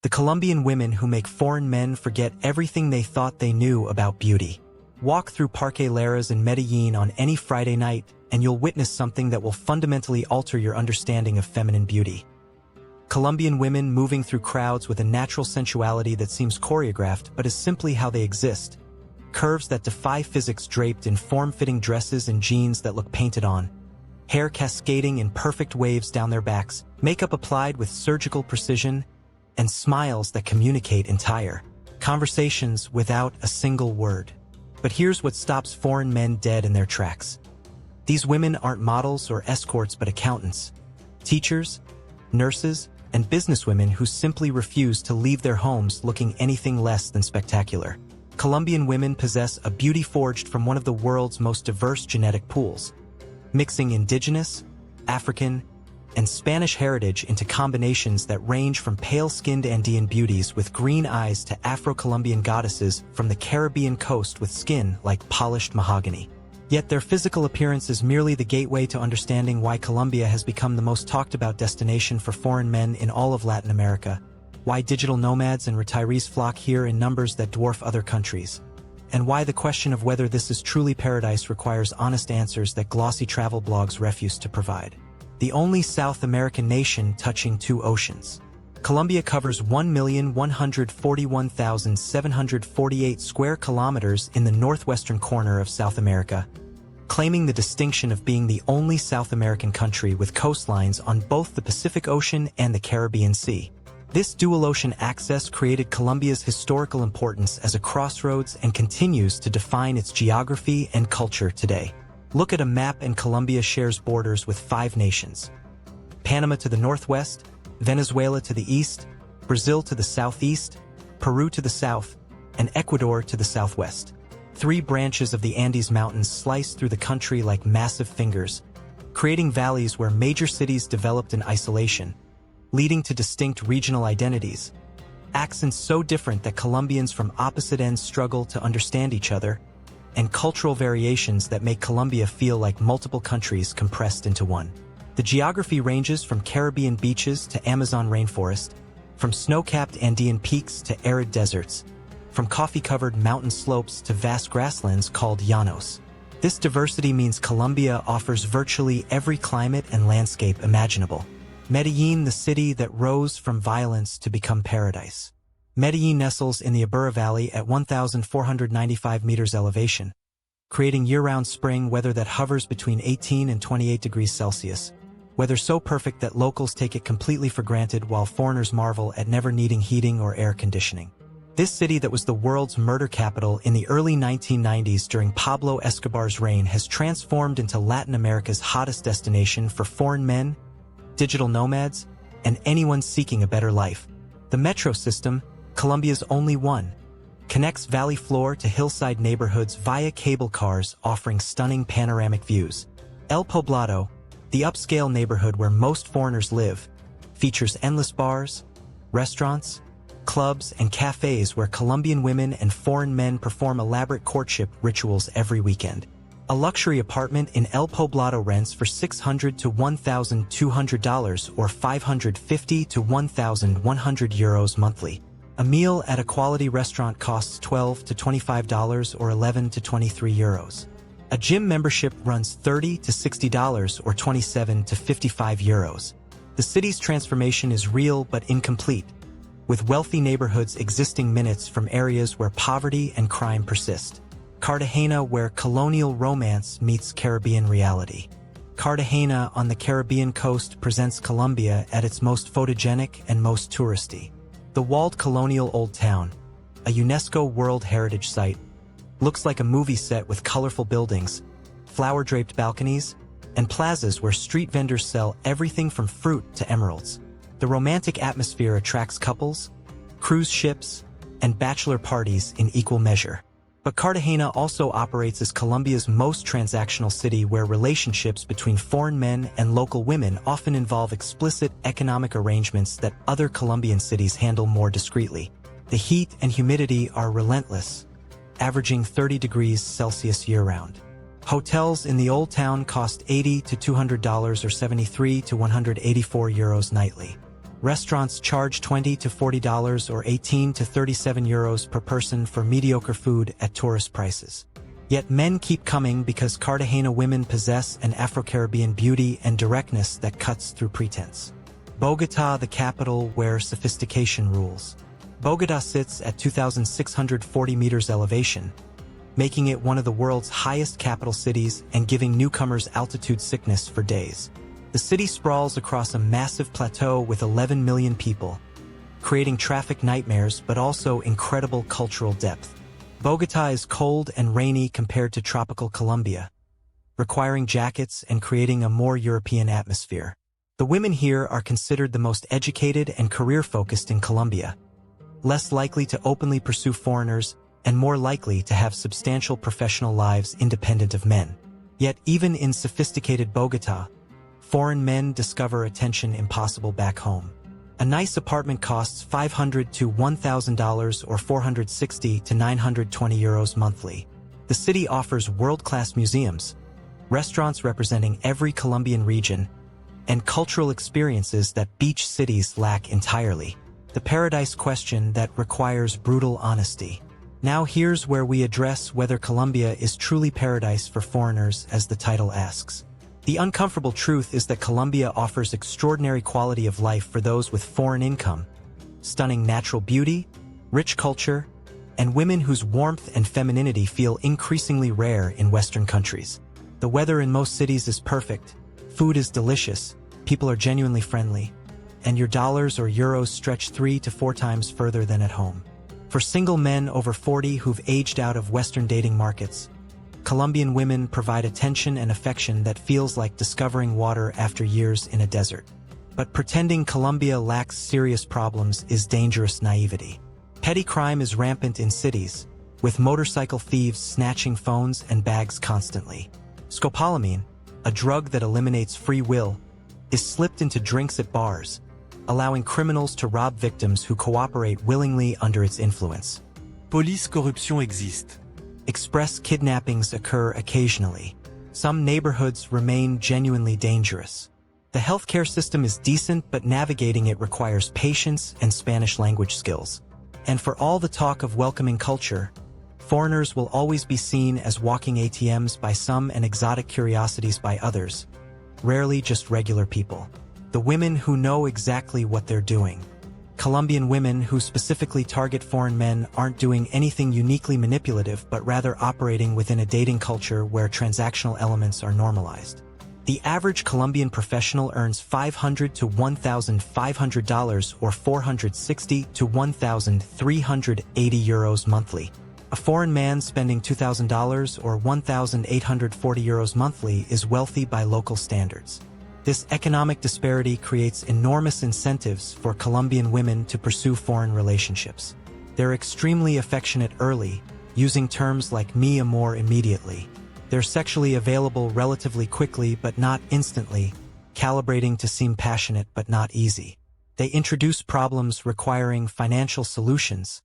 The Colombian women who make foreign men forget everything they thought they knew about beauty. Walk through Parque Lleras in Medellin on any Friday night, and you'll witness something that will fundamentally alter your understanding of feminine beauty. Colombian women moving through crowds with a natural sensuality that seems choreographed but is simply how they exist. Curves that defy physics draped in form-fitting dresses and jeans that look painted on. Hair cascading in perfect waves down their backs, makeup applied with surgical precision, and smiles that communicate entire conversations without a single word. But here's what stops foreign men dead in their tracks. These women aren't models or escorts but accountants, teachers, nurses, and businesswomen who simply refuse to leave their homes looking anything less than spectacular. Colombian women possess a beauty forged from one of the world's most diverse genetic pools, mixing indigenous, African, and Spanish heritage into combinations that range from pale-skinned Andean beauties with green eyes to Afro-Colombian goddesses from the Caribbean coast with skin like polished mahogany. Yet their physical appearance is merely the gateway to understanding why Colombia has become the most talked-about destination for foreign men in all of Latin America, why digital nomads and retirees flock here in numbers that dwarf other countries, and why the question of whether this is truly paradise requires honest answers that glossy travel blogs refuse to provide. The only South American nation touching two oceans. Colombia covers 1,141,748 square kilometers in the northwestern corner of South America, claiming the distinction of being the only South American country with coastlines on both the Pacific Ocean and the Caribbean Sea. This dual-ocean access created Colombia's historical importance as a crossroads and continues to define its geography and culture today. Look at a map and Colombia shares borders with 5 nations. Panama to the northwest, Venezuela to the east, Brazil to the southeast, Peru to the south, and Ecuador to the southwest. 3 branches of the Andes Mountains slice through the country like massive fingers, creating valleys where major cities developed in isolation, leading to distinct regional identities. Accents so different that Colombians from opposite ends struggle to understand each other, and cultural variations that make Colombia feel like multiple countries compressed into one. The geography ranges from Caribbean beaches to Amazon rainforest, from snow-capped Andean peaks to arid deserts, from coffee-covered mountain slopes to vast grasslands called llanos. This diversity means Colombia offers virtually every climate and landscape imaginable. Medellin, the city that rose from violence to become paradise. Medellin nestles in the Aburra Valley at 1,495 meters elevation, creating year-round spring weather that hovers between 18 and 28 degrees Celsius, weather so perfect that locals take it completely for granted while foreigners marvel at never needing heating or air conditioning. This city that was the world's murder capital in the early 1990s during Pablo Escobar's reign has transformed into Latin America's hottest destination for foreign men, digital nomads, and anyone seeking a better life. The metro system, Colombia's only one, connects valley floor to hillside neighborhoods via cable cars offering stunning panoramic views. El Poblado, the upscale neighborhood where most foreigners live, features endless bars, restaurants, clubs, and cafes where Colombian women and foreign men perform elaborate courtship rituals every weekend. A luxury apartment in El Poblado rents for $600 to $1,200 or €550 to €1,100 monthly. A meal at a quality restaurant costs $12 to $25 or €11 to €23. A gym membership runs $30 to $60 or €27 to €55. The city's transformation is real but incomplete, with wealthy neighborhoods existing minutes from areas where poverty and crime persist. Cartagena, where colonial romance meets Caribbean reality. Cartagena on the Caribbean coast presents Colombia at its most photogenic and most touristy. The walled colonial Old Town, a UNESCO World Heritage Site, looks like a movie set with colorful buildings, flower-draped balconies, and plazas where street vendors sell everything from fruit to emeralds. The romantic atmosphere attracts couples, cruise ships, and bachelor parties in equal measure. But Cartagena also operates as Colombia's most transactional city, where relationships between foreign men and local women often involve explicit economic arrangements that other Colombian cities handle more discreetly. The heat and humidity are relentless, averaging 30 degrees Celsius year-round. Hotels in the Old Town cost $80 to $200 or €73 to €184 nightly. Restaurants charge $20 to $40 or 18 to 37 euros per person for mediocre food at tourist prices. Yet men keep coming because Cartagena women possess an Afro-Caribbean beauty and directness that cuts through pretense. Bogotá, the capital where sophistication rules. Bogotá sits at 2,640 meters elevation, making it one of the world's highest capital cities and giving newcomers altitude sickness for days. The city sprawls across a massive plateau with 11 million people, creating traffic nightmares but also incredible cultural depth. Bogotá is cold and rainy compared to tropical Colombia, requiring jackets and creating a more European atmosphere. The women here are considered the most educated and career-focused in Colombia, less likely to openly pursue foreigners and more likely to have substantial professional lives independent of men. Yet even in sophisticated Bogotá, foreign men discover attention impossible back home. A nice apartment costs $500 to $1,000 or 460 to 920 euros monthly. The city offers world-class museums, restaurants representing every Colombian region, and cultural experiences that beach cities lack entirely. The paradise question that requires brutal honesty. Now here's where we address whether Colombia is truly paradise for foreigners, as the title asks. The uncomfortable truth is that Colombia offers extraordinary quality of life for those with foreign income, stunning natural beauty, rich culture, and women whose warmth and femininity feel increasingly rare in Western countries. The weather in most cities is perfect, food is delicious, people are genuinely friendly, and your dollars or euros stretch 3 to 4 times further than at home. For single men over 40 who've aged out of Western dating markets, Colombian women provide attention and affection that feels like discovering water after years in a desert. But pretending Colombia lacks serious problems is dangerous naivety. Petty crime is rampant in cities, with motorcycle thieves snatching phones and bags constantly. Scopolamine, a drug that eliminates free will, is slipped into drinks at bars, allowing criminals to rob victims who cooperate willingly under its influence. Police corruption existe. Express kidnappings occur occasionally. Some neighborhoods remain genuinely dangerous. The healthcare system is decent, but navigating it requires patience and Spanish language skills. And for all the talk of welcoming culture, foreigners will always be seen as walking ATMs by some and exotic curiosities by others, rarely just regular people. The women who know exactly what they're doing. Colombian women who specifically target foreign men aren't doing anything uniquely manipulative but rather operating within a dating culture where transactional elements are normalized. The average Colombian professional earns $500 to $1,500 or 460 to 1,380 euros monthly. A foreign man spending $2,000 or 1,840 euros monthly is wealthy by local standards. This economic disparity creates enormous incentives for Colombian women to pursue foreign relationships. They're extremely affectionate early, using terms like mi amor immediately. They're sexually available relatively quickly but not instantly, calibrating to seem passionate but not easy. They introduce problems requiring financial solutions,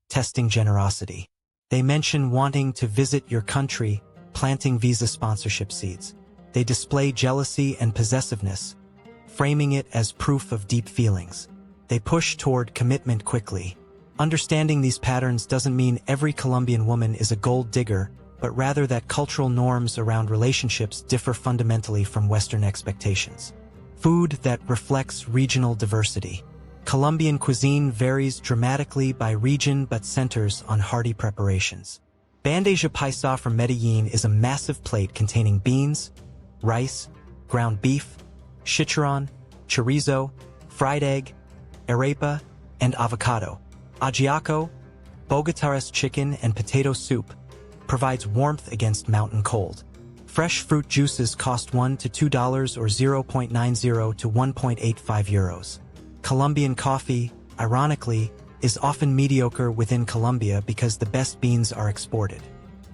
testing generosity. They mention wanting to visit your country, planting visa sponsorship seeds. They display jealousy and possessiveness, framing it as proof of deep feelings. They push toward commitment quickly. Understanding these patterns doesn't mean every Colombian woman is a gold digger, but rather that cultural norms around relationships differ fundamentally from Western expectations. Food that reflects regional diversity. Colombian cuisine varies dramatically by region but centers on hearty preparations. Bandeja paisa from Medellín is a massive plate containing beans, rice, ground beef, chicharrón, chorizo, fried egg, arepa, and avocado. Ajiaco, Bogotá's chicken and potato soup, provides warmth against mountain cold. Fresh fruit juices cost $1 to $2 or 0.90 to 1.85 euros. Colombian coffee, ironically, is often mediocre within Colombia because the best beans are exported.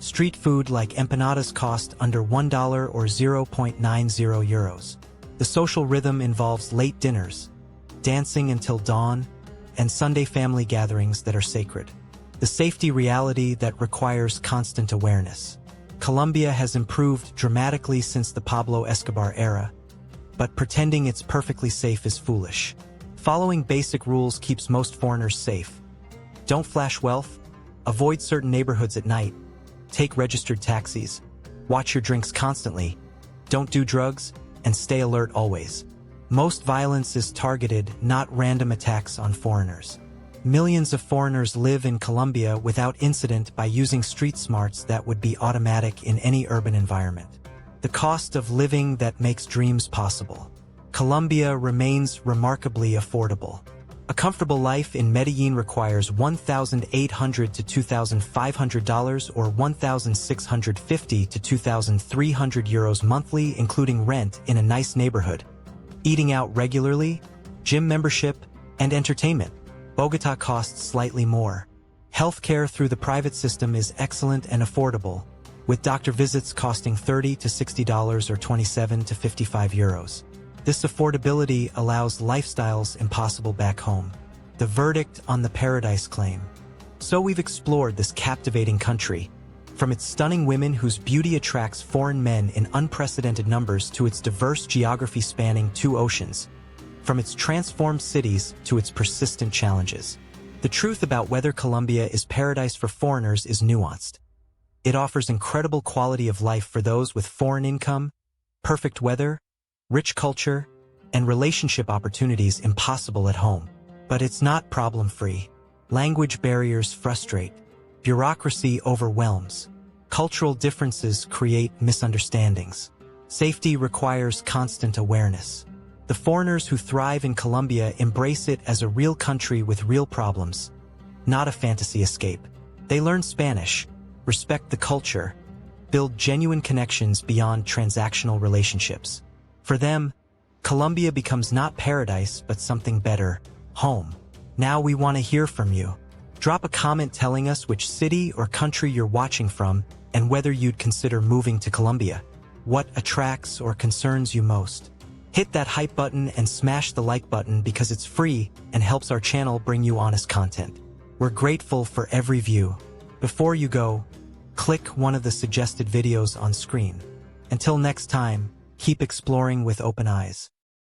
Street food like empanadas cost under $1 or 0.90 euros. The social rhythm involves late dinners, dancing until dawn, and Sunday family gatherings that are sacred. The safety reality that requires constant awareness. Colombia has improved dramatically since the Pablo Escobar era, but pretending it's perfectly safe is foolish. Following basic rules keeps most foreigners safe. Don't flash wealth, avoid certain neighborhoods at night, take registered taxis, watch your drinks constantly, don't do drugs, and stay alert always. Most violence is targeted, not random attacks on foreigners. Millions of foreigners live in Colombia without incident by using street smarts that would be automatic in any urban environment. The cost of living that makes dreams possible. Colombia remains remarkably affordable. A comfortable life in Medellin requires $1,800 to $2,500 or $1,650 to €2,300 monthly, including rent in a nice neighborhood, eating out regularly, gym membership, and entertainment. Bogota costs slightly more. Healthcare through the private system is excellent and affordable, with doctor visits costing $30 to $60 or €27 to €55. This affordability allows lifestyles impossible back home. The verdict on the paradise claim. So we've explored this captivating country, from its stunning women whose beauty attracts foreign men in unprecedented numbers to its diverse geography spanning 2 oceans, from its transformed cities to its persistent challenges. The truth about whether Colombia is paradise for foreigners is nuanced. It offers incredible quality of life for those with foreign income, perfect weather, rich culture, and relationship opportunities impossible at home. But it's not problem-free. Language barriers frustrate. Bureaucracy overwhelms. Cultural differences create misunderstandings. Safety requires constant awareness. The foreigners who thrive in Colombia embrace it as a real country with real problems, not a fantasy escape. They learn Spanish, respect the culture, build genuine connections beyond transactional relationships. For them, Colombia becomes not paradise but something better, home. Now we want to hear from you. Drop a comment telling us which city or country you're watching from and whether you'd consider moving to Colombia. What attracts or concerns you most? Hit that hype button and smash the like button because it's free and helps our channel bring you honest content. We're grateful for every view. Before you go, click one of the suggested videos on screen. Until next time, keep exploring with open eyes.